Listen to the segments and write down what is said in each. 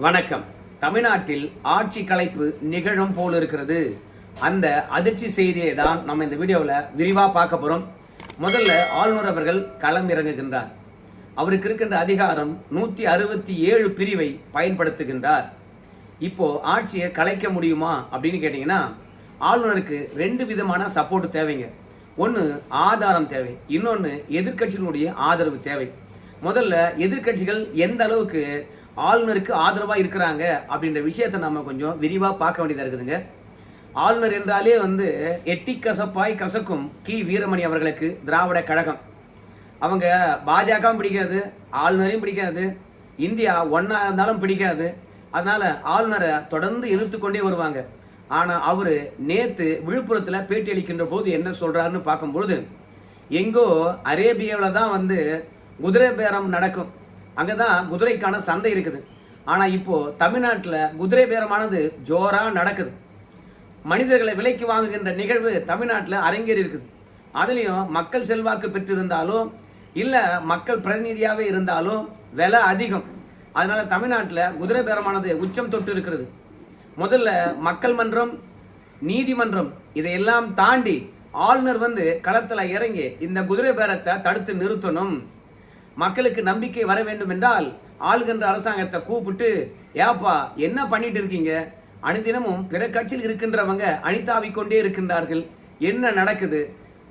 வணக்கம். தமிழ்நாட்டில் ஆட்சி கலைப்பு நிகழும் போல் இருக்கிறது. அந்த அதிர்ச்சி செய்தியை தான் நம்ம இந்த வீடியோவில் விரிவாக பார்க்க போகிறோம். முதல்ல ஆளுநர் அவர்கள் களம் இறங்குகின்றார். அவருக்கு இருக்கின்ற அதிகாரம் 167 பிரிவை பயன்படுத்துகின்றார். இப்போ ஆட்சியை கலைக்க முடியுமா அப்படின்னு கேட்டீங்கன்னா, ஆளுநருக்கு 2 விதமான சப்போர்ட் தேவைங்க. ஒன்று ஆதாரம் தேவை, இன்னொன்று எதிர்கட்சிகளுடைய ஆதரவு தேவை. முதல்ல எதிர்கட்சிகள் எந்த அளவுக்கு ஆளுநருக்கு ஆதரவா இருக்கிறாங்க அப்படின்ற விஷயத்தை நம்ம கொஞ்சம் விரிவா பார்க்க வேண்டியதா இருக்குதுங்க. ஆளுநர் என்றாலே எட்டி கசப்பாய் கசக்கும் கி வீரமணி அவர்களுக்கு திராவிட கழகம். அவங்க பாஜகவும் பிடிக்காது, ஆளுநரையும் பிடிக்காது, இந்தியா ஒன்னா இருந்தாலும் பிடிக்காது. அதனால ஆளுநரை தொடர்ந்து எதிர்த்து கொண்டே வருவாங்க. ஆனா அவரு நேத்து விழுப்புரத்துல பேட்டி அளிக்கின்ற போது என்ன சொல்றாருன்னு பார்க்கும்பொழுது, எங்கோ அரேபியாவில் தான் குதிரை பேரம் நடக்கும், அங்கதான் குதிரைக்கான சந்தை இருக்குது. ஆனா இப்போ தமிழ்நாட்டில் குதிரை பேரமானது ஜோரா நடக்குது. மனிதர்களை விலைக்கு வாங்குகின்ற நிகழ்வு தமிழ்நாட்டில் அரங்கேறி இருக்குது. அதுலயும் மக்கள் செல்வாக்கு பெற்றிருந்தாலும் இல்ல மக்கள் பிரதிநிதியாவே இருந்தாலும் விலை அதிகம். அதனால தமிழ்நாட்டில் குதிரை பேரமானது உச்சம் தொட்டு இருக்கிறது. முதல்ல மக்கள் மன்றம், நீதிமன்றம் இதையெல்லாம் தாண்டி ஆளுநர் களத்துல இறங்கி இந்த குதிரை பேரத்தை தடுத்து நிறுத்தணும். மக்களுக்கு நம்பிக்கை வர வேண்டும் என்றால் ஆளுகின்ற அரசாங்கத்தை கூப்பிட்டு, ஏப்பா என்ன பண்ணிட்டு இருக்கீங்க, அனுதினமும் பிற கட்சியில் இருக்கின்றவங்க அணிதாவிக்கொண்டே இருக்கின்றார்கள், என்ன நடக்குது,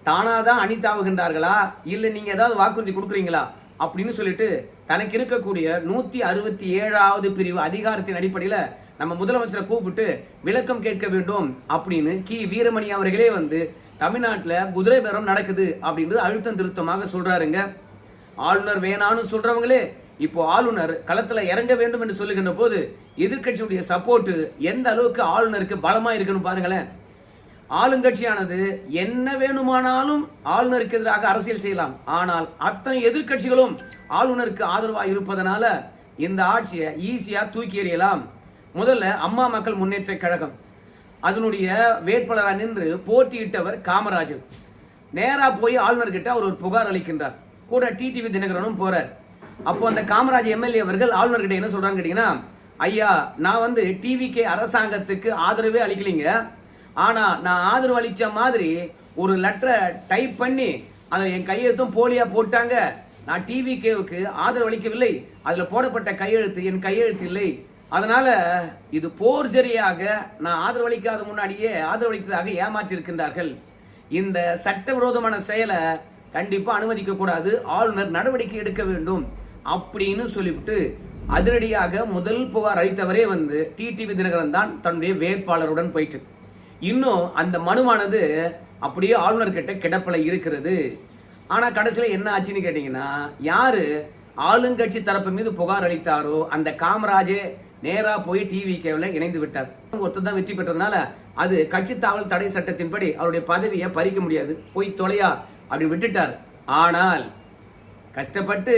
தானாதான் அணிதாவுகின்றார்களா இல்ல நீங்க ஏதாவது வாக்குறுதி கொடுக்குறீங்களா அப்படின்னு சொல்லிட்டு தனக்கு இருக்கக்கூடிய 167வது பிரிவு அதிகாரத்தின் அடிப்படையில நம்ம முதலமைச்சரை கூப்பிட்டு விளக்கம் கேட்க வேண்டும் அப்படின்னு கி வீரமணி அவர்களே தமிழ்நாட்டில் குதிரை பேரம் நடக்குது அப்படின்றது அழுத்தம் திருத்தமாக சொல்றாருங்க. ஆளுநர் வேணான்னு சொல்றவங்களே இப்போ ஆளுநர் களத்துல இறங்க வேண்டும் என்று சொல்லுகின்ற போது எதிர்கட்சியுடைய சப்போர்ட் எந்த அளவுக்கு ஆளுநருக்கு பலமா இருக்குன்னு பாருங்களேன். ஆளுங்கட்சியானது என்ன வேணுமானாலும் ஆளுநருக்கு எதிராக அரசியல் செய்யலாம். ஆனால் அத்தனை எதிர்கட்சிகளும் ஆளுநருக்கு ஆதரவாக இருப்பதனால இந்த ஆட்சியை ஈஸியா தூக்கி எறியலாம். முதல்ல அம்மா மக்கள் முன்னேற்ற கழகம் அதனுடைய வேட்பாளராக நின்று போட்டியிட்டவர் காமராஜர் நேரா போய் ஆளுநர் கிட்ட அவர் ஒரு புகார் அளிக்கின்றார். கூட டிடிவி தினகரனும் போறார். அப்போ அந்த காமராஜ் எம்எல்ஏ அவர்கள் ஆளுநர் கிட்ட என்ன சொல்றாங்க கேட்டீங்கன்னா, ஐயா நான் டிவிகே அரசாங்கத்துக்கு ஆதரவே அளிக்கலைங்க, ஆனா நான் ஆதரவு அளிச்ச மாதிரி ஒரு லெட்டரை டைப் பண்ணி அதை என் கையெழுத்தும் போலியா போட்டாங்க, நான் டிவிகேவுக்கு ஆதரவு அளிக்கவில்லை, அதுல போடப்பட்ட கையெழுத்து என் கையெழுத்து இல்லை, அதனால இது போர்ஜரியாக நான் ஆதரவு அளிக்காத முன்னாடியே ஆதரவு அளித்ததாக ஏமாற்றி இருக்கின்றார்கள். இந்த சட்டவிரோதமான செயலை கண்டிப்பா அனுமதிக்க கூடாது, ஆளுநர் நடவடிக்கை எடுக்க வேண்டும் அப்படின்னு சொல்லிவிட்டு அதிரடியாக முதல் புகார் அளித்தவரே டிடிவி தினகரன் தான் தன்னுடைய வேட்பாளருடன் போயிட்டு. இன்னும் அந்த மனுவானது அப்படியே ஆளுநர் கிட்ட கிடப்பல இருக்கிறது. ஆனா கடைசியில என்ன ஆச்சுன்னு கேட்டீங்கன்னா, யாரு ஆளுங்கட்சி தரப்பு மீது புகார் அளித்தாரோ அந்த காமராஜே நேரா போய் டிவிகேவில் இணைந்து விட்டார். ஒருத்தர் தான் வெற்றி பெற்றதுனால அது கட்சி தாவல் தடை சட்டத்தின்படி அவருடைய பதவியை பறிக்க முடியாது, போய் தொலையா அப்படி விட்டுட்டார். ஆனால் கஷ்டப்பட்டு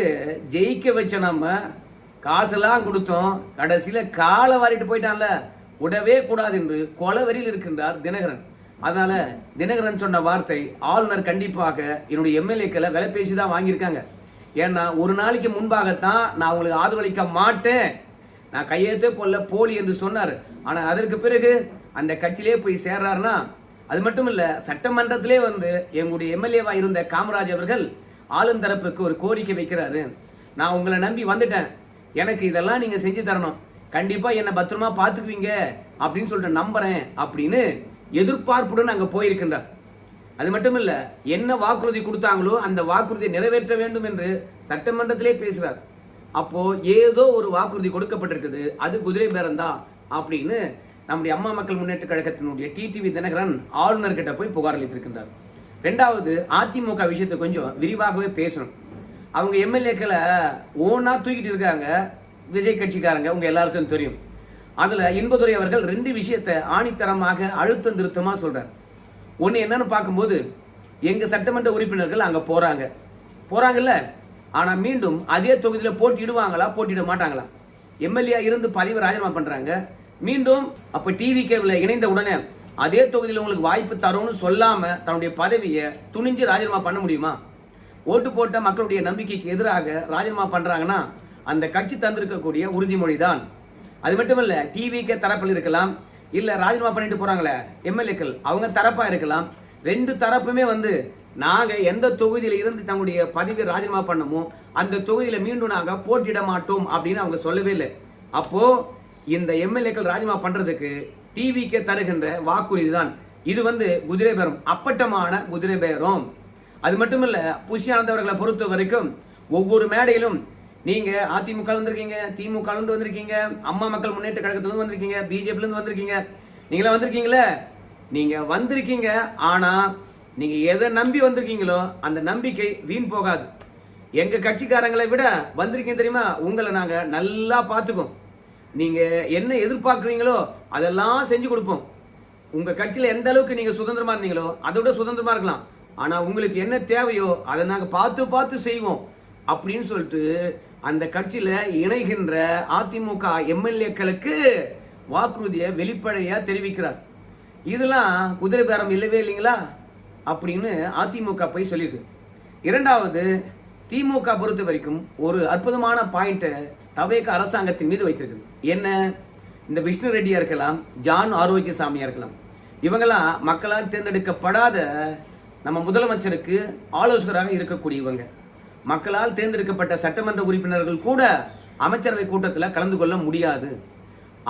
ஜெயிக்க வச்ச நம்ம காசெல்லாம் கொடுத்தோம், கடைசியில காலை வாரிட்டு போயிட்டான்ல, விடவே கூடாது என்று கொலவெறியில் இருக்கின்றார் தினகரன். அதனால தினகரன் சொன்ன வார்த்தை, ஆளுநர் கண்டிப்பாக என்னுடைய எம்எல்ஏக்களை விலை பேசி தான் வாங்கியிருக்காங்க. ஏன்னா ஒரு நாளைக்கு முன்பாகத்தான் நான் உங்களுக்கு ஆதரவளிக்க மாட்டேன், நான் கையெழுத்தே போல போலி என்று சொன்னார். ஆனா அதற்கு பிறகு அந்த கட்சியிலே போய் சேர்றாருன்னா, அது மட்டும் இல்ல சட்டமன்றத்திலே எங்களுடைய எம்எல்ஏவா இருந்த காமராஜ் அவர்கள் ஆளும் தரப்புக்கு ஒரு கோரிக்கை வைக்கிறாரு, நான் உங்களை நம்பி வந்துட்டேன், எனக்கு இதெல்லாம் நீங்க செஞ்சு தரணும், கண்டிப்பா என்ன பத்திரமா பாத்துக்குவீங்க அப்படின்னு சொல்லிட்டு நம்புறேன் அப்படின்னு எதிர்பார்ப்புடன் அங்க போயிருக்கின்றார். அது மட்டும் இல்ல என்ன வாக்குறுதி கொடுத்தாங்களோ அந்த வாக்குறுதியை நிறைவேற்ற வேண்டும் என்று சட்டமன்றத்திலே பேசுறார். அப்போ ஏதோ ஒரு வாக்குறுதி கொடுக்கப்பட்டிருக்குது, அது குதிரை பேரம் தான் அப்படின்னு நம்முடைய அம்மா மக்கள் முன்னேற்ற கழகத்தினுடைய டிடிவி தினகரன் ஆளுநர் கிட்ட போய் புகார் அளித்திருக்கின்றார். ரெண்டாவது, அதிமுக விஷயத்தை கொஞ்சம் விரிவாகவே பேசணும். அவங்க எம்எல்ஏக்களை ஓனா தூக்கிட்டு இருக்காங்க விஜய் கட்சிக்காரங்க, உங்க எல்லாருக்கும் தெரியும். அதுல இன்பதுரை அவர்கள் 2 விஷயத்தை ஆணித்தரமாக அழுத்தம் திருத்தமா சொல்றார். ஒன்னு என்னன்னு பார்க்கும்போது, எங்க சட்டமன்ற உறுப்பினர்கள் அங்க போறாங்கல்ல, ஆனா மீண்டும் அதே தொகுதியில போட்டியிடுவாங்களா போட்டியிட மாட்டாங்களா, எம்எல்ஏ இருந்து பதவி ராஜினாமா பண்றாங்க, மீண்டும் அப்ப டிவிகேவில் இணைந்த உடனே அதே தொகுதியில் உங்களுக்கு வாய்ப்பு தரும்னு சொல்லாம தன்னுடைய பதவியை துணிஞ்சு ராஜினாமா பண்ண முடியுமா? ஓட்டு போட்ட மக்களுடைய நம்பிக்கைக்கு எதிராக ராஜினாமா பண்றாங்கன்னா அந்த கட்சி தந்திருக்கக்கூடிய உறுதிமொழி தான். அது மட்டும் இல்ல டிவிக்கு தரப்பில் இருக்கலாம், இல்ல ராஜினாமா பண்ணிட்டு போறாங்களே எம்எல்ஏக்கள் அவங்க தரப்பா இருக்கலாம். ரெண்டு தரப்புமே வந்து நாங்க எந்த தொகுதியில இருந்து தங்களுடைய பதவியை ராஜினாமா பண்ணமோ அந்த தொகுதியில மீண்டும் நாங்க போட்டியிட மாட்டோம் அப்படின்னு அவங்க சொல்லவே இல்லை. அப்போ இந்த எம்எல்ஏக்கள் ராஜினாமா பண்றதுக்கு டிவிக்கு தருகின்ற வாக்குறுதி தான் இது வந்து குதிரை பேரம், அப்பட்டமான குதிரை பேரம். அது மட்டும் இல்ல புஷியானந்த் அவர்களை பொறுத்த வரைக்கும் ஒவ்வொரு மேடையிலும் நீங்க அதிமுக வந்திருக்கீங்க, திமுக வந்திருக்கீங்க, அம்மா மக்கள் முன்னேற்ற கழகத்துல வந்திருக்கீங்க, பிஜேபில இருந்து வந்திருக்கீங்க, நீங்களா வந்திருக்கீங்களே, நீங்க வந்திருக்கீங்க. ஆனா நீங்க எதை நம்பி வந்திருக்கீங்களோ அந்த நம்பிக்கை வீண் போகாது. எங்க கட்சிக்காரங்களை விட வந்திருக்கீங்க தெரியுமா, உங்களை நாங்க நல்லா பார்த்துக்கோம். நீங்க என்ன எதிர்பார்க்குறீங்களோ அதெல்லாம் செஞ்சு கொடுப்போம். உங்க கட்சியில எந்த அளவுக்கு நீங்க சுதந்திரமா இருந்தீங்களோ அதோட சுதந்திரமா இருக்கலாம். ஆனா உங்களுக்கு என்ன தேவையோ அதை நாங்க பார்த்து பார்த்து செய்வோம் அப்படின்னு சொல்லிட்டு அந்த கட்சியில இணைகின்ற அதிமுக எம்எல்ஏக்களுக்கு வாக்குறுதியை வெளிப்படையா தெரிவிக்கிறார். இதெல்லாம் குதிரை பேரம் இல்லவே இல்லைங்களா அப்படின்னு அதிமுக போய் சொல்லியிருக்கு. இரண்டாவது, திமுக பொறுத்த வரைக்கும் ஒரு அற்புதமான பாயிண்ட தவேக அரசாங்கத்தின் மீது வைத்திருக்குது. என்ன, இந்த விஷ்ணு ரெட்டியா இருக்கலாம், ஜான் ஆரோக்கியசாமியா இருக்கலாம், இவங்கெல்லாம் மக்களால் தேர்ந்தெடுக்கப்படாத நம்ம முதலமைச்சருக்கு ஆலோசகராக இருக்கக்கூடியவங்க. மக்களால் தேர்ந்தெடுக்கப்பட்ட சட்டமன்ற உறுப்பினர்கள் கூட அமைச்சரவை கூட்டத்தில் கலந்து கொள்ள முடியாது.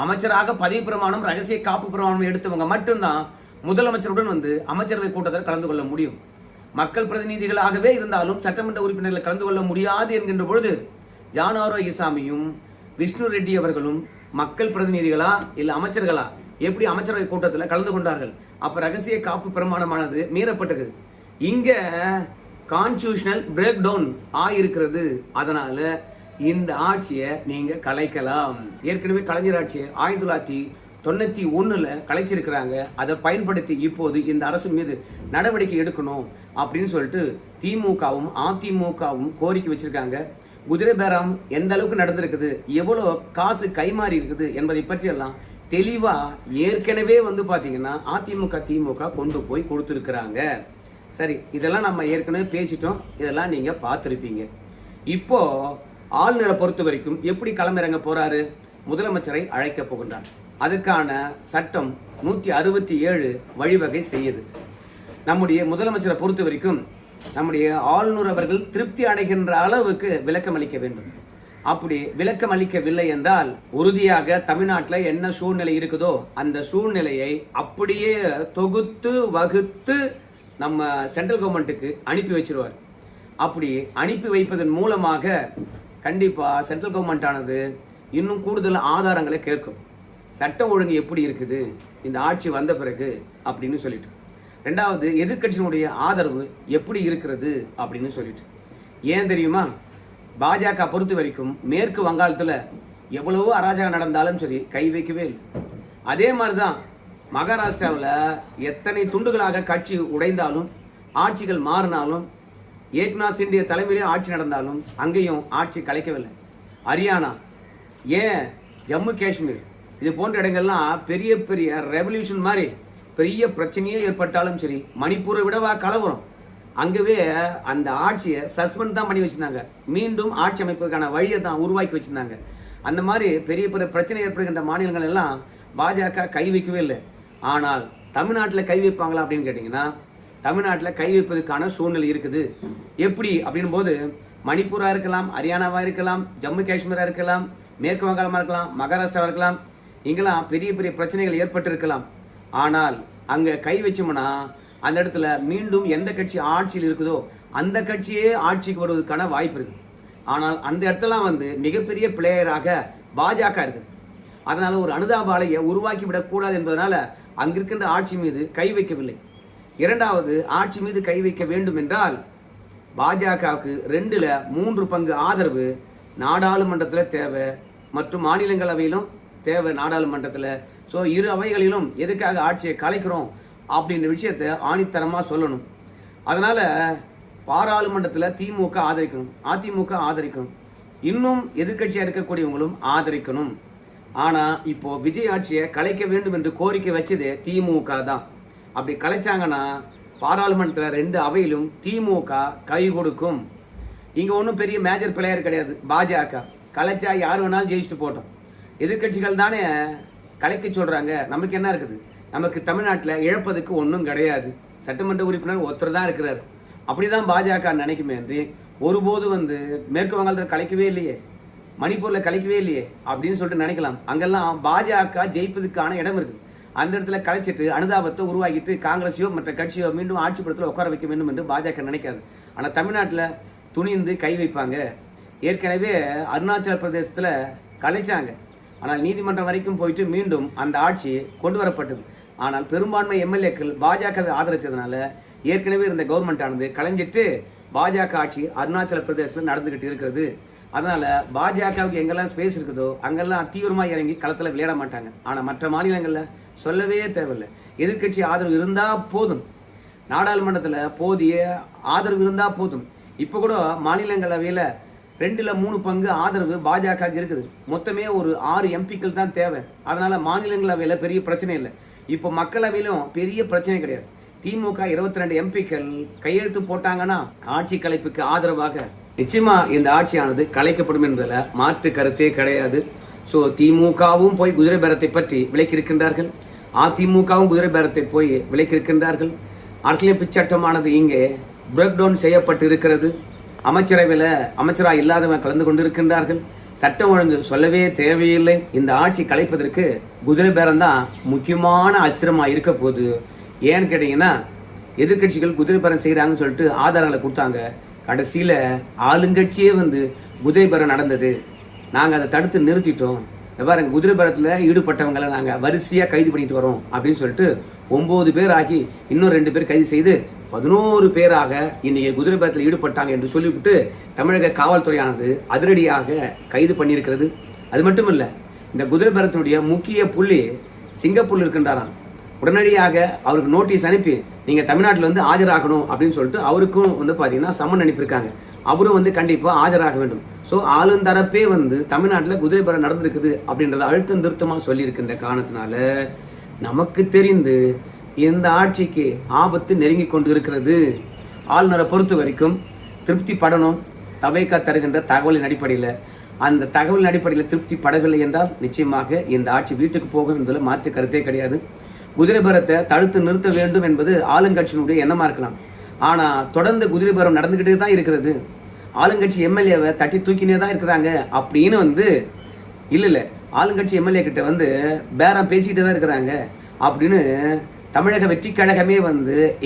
அமைச்சராக பதவி பிரமாணம், ரகசிய காப்பு பிரமாணம் எடுத்தவங்க மட்டும்தான் முதலமைச்சருடன் வந்து அமைச்சரவை கூட்டத்தில் கலந்து கொள்ள முடியும். மக்கள் பிரதிநிதிகளாகவே இருந்தாலும் சட்டமன்ற உறுப்பினர்கள் கலந்து கொள்ள முடியாது என்கின்ற பொழுது ஜான் ஆரோக்கியசாமியும் விஷ்ணு ரெட்டி அவர்களும் மக்கள் பிரதிநிதிகளா இல்ல அமைச்சர்களா எப்படி அமைச்சரவை கூட்டத்தில் கலந்து கொண்டார்கள்? அப்ப ரகசிய காப்பு பிரமாணமானது மீறப்பட்டது. இங்க கான்ஸ்டிடியூஷனல் பிரேக் டவுன் ஆயிருக்கிறது. அதனால இந்த ஆட்சியை நீங்க கலைக்கலாம். ஏற்கனவே கலைஞர் ஆட்சியை 1991 கலைச்சிருக்கிறாங்க. அதை பயன்படுத்தி இப்போது இந்த அரசு மீது நடவடிக்கை எடுக்கணும் அப்படின்னு சொல்லிட்டு திமுகவும் அதிமுகவும் கோரிக்கை வச்சிருக்காங்க. குதிரை பேரம் எந்த அளவுக்கு நடந்திருக்குது, எவ்வளவு காசு கைமாறி இருக்குது என்பதை பற்றி எல்லாம் தெளிவா ஏற்கனவே வந்து பாத்தீங்கன்னா அதிமுக திமுக கொண்டு போய் கொடுத்துருக்கிறாங்க. சரி, இதெல்லாம் நம்ம ஏற்கனவே பேசிட்டோம், இதெல்லாம் நீங்க பார்த்திருப்பீங்க. இப்போ ஆளுநரை பொறுத்த வரைக்கும் எப்படி களமிறங்க போறாரு? முதலமைச்சரை அழைக்க போகின்றார். அதுக்கான சட்டம் 167 வழிவகை செய்யுது. நம்முடைய முதலமைச்சரை பொறுத்த வரைக்கும் நம்முடைய ஆளுநர் அவர்கள் திருப்தி அடைகின்ற அளவுக்கு விளக்கம் அளிக்க வேண்டும். அப்படி விளக்கம் அளிக்கவில்லை என்றால் உறுதியாக தமிழ்நாட்டில் என்ன சூழ்நிலை இருக்குதோ அந்த சூழ்நிலையை அப்படியே தொகுத்து வகுத்து நம்ம சென்ட்ரல் கவர்மெண்ட்டுக்கு அனுப்பி வச்சிருவார். அப்படி அனுப்பி வைப்பதன் மூலமாக கண்டிப்பா சென்ட்ரல் கவர்மெண்ட் ஆனது இன்னும் கூடுதல் ஆதாரங்களை கேட்கும். சட்டம் ஒழுங்கு எப்படி இருக்குது இந்த ஆட்சி வந்த பிறகு அப்படின்னு சொல்லிட்டு. ரெண்டாவது, எதிர்கட்சியினுடைய ஆதரவு எப்படி இருக்கிறது அப்படின்னு சொல்லிட்டு. ஏன் தெரியுமா, பாஜக பொறுத்த வரைக்கும் மேற்கு வங்காளத்தில் எவ்வளவோ அராஜகம் நடந்தாலும் சரி கை வைக்கவே இல்லை. அதே மாதிரிதான் மகாராஷ்டிராவில் எத்தனை துண்டுகளாக கட்சி உடைந்தாலும் ஆட்சிகள் மாறினாலும் ஏக்நாத் சிண்டே தலைமையிலே ஆட்சி நடந்தாலும் அங்கேயும் ஆட்சி கலைக்கவில்லை. ஹரியானா, ஏன் ஜம்மு காஷ்மீர் இது போன்ற இடங்கள்லாம் பெரிய பெரிய ரெவல்யூஷன் மாதிரி பெரிய பிரச்சனையே ஏற்பட்டாலும் சரி, மணிப்பூரை விடவா கலவரம், அங்கவே அந்த ஆட்சியை சஸ்பெண்ட் தான் பண்ணி வச்சிருந்தாங்க. மீண்டும் ஆட்சி அமைப்பதற்கான வழியை தான் உருவாக்கி வச்சிருந்தாங்க. அந்த மாதிரி பெரிய பெரிய பிரச்சனை ஏற்படுகின்ற மாநிலங்கள் எல்லாம் பாஜக கை வைக்கவே இல்லை. ஆனால் தமிழ்நாட்டில் கை வைப்பாங்களா அப்படின்னு கேட்டீங்கன்னா தமிழ்நாட்டில் கை வைப்பதற்கான சூழ்நிலை இருக்குது. எப்படி அப்படின் போது மணிப்பூரா இருக்கலாம், ஹரியானாவா இருக்கலாம், ஜம்மு காஷ்மீரா இருக்கலாம், மேற்கு வங்காளமா இருக்கலாம், மகாராஷ்டிரா இருக்கலாம், இங்கெல்லாம் பெரிய பெரிய பிரச்சனைகள் ஏற்பட்டு இருக்கலாம். ஆனால் அங்க கை வச்சோம்னா அந்த இடத்துல மீண்டும் எந்த கட்சி ஆட்சியில் இருக்குதோ அந்த கட்சியே ஆட்சிக்கு வருவதற்கான வாய்ப்பு இருக்கு. ஆனால் அந்த இடத்துல வந்து மிகப்பெரிய பிளேயராக பாஜக இருக்குது. அதனால ஒரு அனுதாபாலையை உருவாக்கி விடக்கூடாது என்பதனால அங்கிருக்கின்ற ஆட்சி மீது கை வைக்கவில்லை. இரண்டாவது, ஆட்சி மீது கை வைக்க வேண்டும் என்றால் பாஜகவுக்கு 2/3 பங்கு ஆதரவு நாடாளுமன்றத்தில் தேவை மற்றும் மாநிலங்களவையிலும் தேவை நாடாளுமன்றத்தில். ஸோ இரு அவைகளிலும் எதுக்காக ஆட்சியை கலைக்கிறோம் அப்படின்ற விஷயத்தை ஆணித்தரமா சொல்லணும். அதனால பாராளுமன்றத்தில் திமுக ஆதரிக்கணும், அதிமுக ஆதரிக்கணும், இன்னும் எதிர்கட்சியா இருக்கக்கூடியவங்களும் ஆதரிக்கணும். ஆனா இப்போ விஜய் ஆட்சியை கலைக்க வேண்டும் என்று கோரிக்கை வச்சது திமுக தான். அப்படி கலைச்சாங்கன்னா பாராளுமன்றத்தில் 2 அவையிலும் திமுக கை கொடுக்கும். இங்க ஒன்றும் பெரிய மேஜர் பிளேயர் கிடையாது பாஜக. கலைச்சா யார் வேணாலும் ஜெயிச்சுட்டு போட்டோம். எதிர்கட்சிகள் தானே கலைக்க சொல்றாங்க. நமக்கு என்ன இருக்குது? நமக்கு தமிழ்நாட்டில் இழப்பதுக்கு ஒன்றும் கிடையாது. சட்டமன்ற உறுப்பினர் ஒருத்தர் தான் இருக்கிறார். அப்படிதான் பாஜக நினைக்குமே என்று ஒருபோது மேற்கு வங்காளத்தில் கலைக்கவே இல்லையே, மணிப்பூர்ல கலைக்கவே இல்லையே அப்படின்னு சொல்லிட்டு நினைக்கலாம். அங்கெல்லாம் பாஜக ஜெயிப்பதுக்கான இடம் இருக்கு. அந்த இடத்துல கலைச்சிட்டு அனுதாபத்தை உருவாக்கிட்டு காங்கிரஸையோ மற்ற கட்சியோ மீண்டும் ஆட்சி படத்தில் உட்கார வைக்க வேண்டும் என்று பாஜக நினைக்காது. ஆனால் தமிழ்நாட்டில் துணிந்து கை வைப்பாங்க. ஏற்கனவே அருணாச்சல பிரதேசத்தில் கலைச்சாங்க. ஆனால் நீதிமன்றம் வரைக்கும் போயிட்டு மீண்டும் அந்த ஆட்சி கொண்டு வரப்பட்டது. ஆனால் பெரும்பான்மை எம்எல்ஏக்கள் பாஜகவை ஆதரித்ததுனால ஏற்கனவே இருந்த கவர்மெண்ட் ஆனது கலைஞ்சிட்டு பாஜக ஆட்சி அருணாச்சல பிரதேசத்தில் நடந்துகிட்டு இருக்கிறது. அதனால பாஜகவுக்கு எங்கெல்லாம் ஸ்பேஸ் இருக்குதோ அங்கெல்லாம் தீவிரமாக இறங்கி களத்தில் விளையாட மாட்டாங்க. ஆனால் மற்ற மாநிலங்களில் சொல்லவே தேவையில்லை. எதிர்கட்சி ஆதரவு இருந்தா போதும், நாடாளுமன்றத்தில் போதிய ஆதரவு இருந்தா போதும். இப்போ கூட மாநிலங்களவையில் 2/3 பங்கு ஆதரவு பாஜக இருக்குது. மொத்தமே ஒரு 6 எம்பிக்கள் தான் தேவை. அதனால மாநிலங்களவையில் பெரிய பிரச்சனை இல்லை. இப்போ மக்களவையிலும் பெரிய பிரச்சனை கிடையாது. திமுக 22 எம்பிக்கள் கையெழுத்து போட்டாங்கன்னா ஆட்சி கலைப்புக்கு ஆதரவாக நிச்சயமா இந்த ஆட்சியானது கலைக்கப்படும் என்பதில் மாற்று கருத்தே கிடையாது. ஸோ திமுகவும் போய் குதிரை பேரத்தை பற்றி விலக்கியிருக்கின்றார்கள், அதிமுகவும் குதிரை பேரத்தை போய் விலக்கியிருக்கின்றார்கள். அரசியலமைப்பு சட்டமானது இங்கே பிரேக் டவுன் செய்யப்பட்டு இருக்கிறது. அமைச்சரவையில் அமைச்சராக இல்லாதவங்க கலந்து கொண்டிருக்கின்றார்கள். சட்டம் ஒழுங்கு சொல்லவே தேவையில்லை. இந்த ஆட்சி கலைப்பதற்கு குதிரை பேரம் தான் முக்கியமான அஸ்திரமாக இருக்க போகுது. ஏன்னு கேட்டீங்கன்னா எதிர்கட்சிகள் குதிரை பேரம் செய்கிறாங்கன்னு சொல்லிட்டு ஆதாரங்களை கொடுத்தாங்க. கடைசியில் ஆளுங்கட்சியே குதிரை பேரம் நடந்தது, நாங்கள் அதை தடுத்து நிறுத்திட்டோம், பாருங்க குதிரை பேரத்தில் ஈடுபட்டவங்களை நாங்கள் வரிசையாக கைது பண்ணிட்டு வரோம் அப்படின்னு சொல்லிட்டு 9 பேர் ஆகி இன்னும் 2 பேர் கைது செய்து 11 பேராக இன்னைக்கு குதிரை பேரத்தில் ஈடுபட்டாங்க என்று சொல்லிவிட்டு தமிழக காவல்துறையானது அதிரடியாக கைது பண்ணியிருக்கிறது. அது மட்டும் இல்லை, இந்த குதிரை பேரத்தினுடைய முக்கிய புள்ளி சிங்கப்பூர்ல இருக்கின்றாராம். உடனடியாக அவருக்கு நோட்டீஸ் அனுப்பி நீங்கள் தமிழ்நாட்டில் ஆஜராகணும் அப்படின்னு சொல்லிட்டு அவருக்கும் பார்த்தீங்கன்னா சம்மன் அனுப்பியிருக்காங்க. அவரும் கண்டிப்பாக ஆஜராக வேண்டும். ஸோ ஆளுந்தரப்பே தமிழ்நாட்டில் குதிரை பேரம் நடந்திருக்குது அப்படின்றத அழுத்தம் திருத்தமாக சொல்லியிருக்கின்ற காரணத்தினால நமக்கு தெரிந்து இந்த ஆட்சிக்கு ஆபத்து நெருங்கி கொண்டு இருக்கிறது. ஆளுநரை பொறுத்த வரைக்கும் திருப்தி படணும். தவைக்கா தருகின்ற தகவலின் அடிப்படையில், அந்த தகவலின் அடிப்படையில் திருப்தி படவில்லை என்றால் நிச்சயமாக இந்த ஆட்சி வீட்டுக்கு போகும் என்பதில் மாற்று கருத்தே கிடையாது. குதிரை பேரத்தை தடுத்து நிறுத்த வேண்டும் என்பது ஆளுங்கட்சியினுடைய எண்ணமா இருக்கலாம். ஆனா தொடர்ந்து குதிரை பேரம் நடந்துகிட்டே தான் இருக்கிறது. ஆளுங்கட்சி எம்எல்ஏவை தட்டி தூக்கினே தான் இருக்கிறாங்க அப்படின்னு இல்ல ஆளுங்கட்சி எம்எல்ஏ கிட்ட பேரம் பேசிக்கிட்டே தான் இருக்கிறாங்க அப்படின்னு தமிழக வெற்றி கழகமே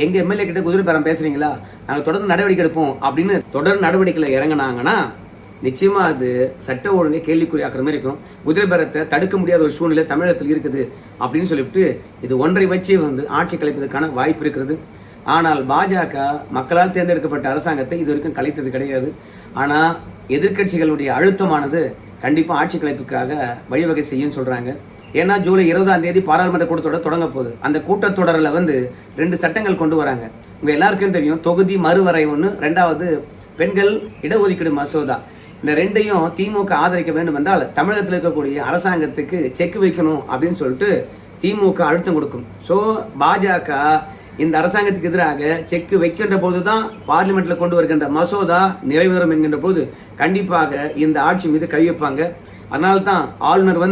எங்க எம்எல்ஏ கிட்ட குதிரை பேரம் பேசுறீங்களா, நாங்க தொடர்ந்து நடவடிக்கை எடுப்போம் அப்படின்னு தொடர் நடவடிக்கையில இறங்கினாங்கன்னா நிச்சயமா அது சட்ட ஒழுங்கை கேள்விக்குறியாக்குற மாதிரி இருக்கும். குதிரை பேரத்தை தடுக்க முடியாத ஒரு சூழ்நிலை தமிழகத்தில் இருக்குது அப்படின்னு சொல்லிவிட்டு இது ஒன்றை வச்சு ஆட்சி கலைப்பதற்கான வாய்ப்பு இருக்கிறது. ஆனால் பாஜக மக்களால் தேர்ந்தெடுக்கப்பட்ட அரசாங்கத்தை இது வரைக்கும் கலைத்தது கிடையாது. ஆனால் எதிர்கட்சிகளுடைய அழுத்தமானது கண்டிப்பாக ஆட்சி கலைப்புக்காக வழிவகை செய்யும் சொல்றாங்க. ஏன்னா ஜூலை 20ஆம் தேதி பாராளுமன்ற கூட்டத்தொடர் தொடங்க போகுது. அந்த கூட்டத்தொடரில் 2 சட்டங்கள் கொண்டு வராங்க. உங்க எல்லாருக்கும் தெரியும், தொகுதி மறுவரை ஒன்று, 2வது பெண்கள் இடஒதுக்கீடு மசோதா. இந்த 2ஐயும் திமுக ஆதரிக்க வேண்டும் என்றால் தமிழகத்தில் இருக்கக்கூடிய அரசாங்கத்துக்கு செக் வைக்கணும் அப்படின்னு சொல்லிட்டு திமுக அழுத்தம் கொடுக்கும். ஸோ பாஜக இந்த அரசாங்கத்துக்கு எதிராக செக் வைக்கின்ற போதுதான் பார்லிமெண்ட்ல கொண்டு வருகின்ற மசோதா நிறைவேறும் என்கின்ற போது கண்டிப்பாக இந்த ஆட்சி மீது கை வைப்பாங்க. அதனால்தான் ஆளுநர்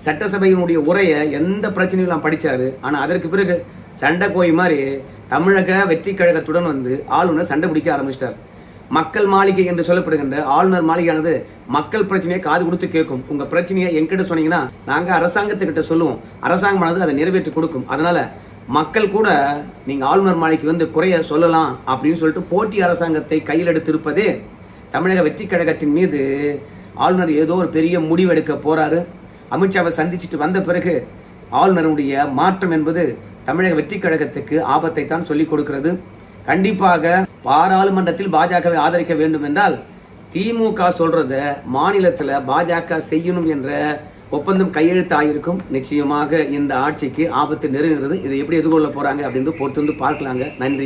சட்டசபையினுடைய உரையை எந்த பிரச்சனையும் படிச்சாரு. ஆனா அதற்கு பிறகு சண்டை கோய் மாதிரி தமிழக வெற்றி கழகத்துடன் ஆளுநர் சண்டை பிடிக்க ஆரம்பிச்சிட்டார். மக்கள் மாளிகை என்று சொல்லப்படுகின்ற ஆளுநர் மாளிகையானது மக்கள் பிரச்சனையை காது கொடுத்து கேட்கும். உங்க பிரச்சனையை என்கிட்ட சொன்னீங்கன்னா நாங்க அரசாங்கத்துக்கிட்ட சொல்லுவோம், அரசாங்கமானது அதை நிறைவேற்றி கொடுக்கும். அதனால மக்கள் கூட நீங்க ஆளுநர் மாளிகைக்கு குறைய சொல்லலாம் அப்படின்னு சொல்லிட்டு போட்டி அரசாங்கத்தை கையில் எடுத்திருப்பதே தமிழக வெற்றி கழகத்தின் மீது ஆளுநர் ஏதோ ஒரு பெரிய முடிவு எடுக்க போறாரு. அமித்ஷாவை சந்திச்சுட்டு வந்த பிறகு ஆளுநருடைய மாற்றம் என்பது தமிழக வெற்றி கழகத்துக்கு ஆபத்தை தான் சொல்லிக் கொடுக்கிறது. கண்டிப்பாக பாராளுமன்றத்தில் பாஜகவை ஆதரிக்க வேண்டும் என்றால் திமுக சொல்றத மாநிலத்தில் பாஜக செய்யணும் என்ற ஒப்பந்தம் கையெழுத்து ஆகியிருக்கும். நிச்சயமாக இந்த ஆட்சிக்கு ஆபத்து நெருங்குகிறது. இதை எப்படி எதிர்கொள்ள போறாங்க அப்படின்னு பொறுத்து பார்க்கலாங்க. நன்றி.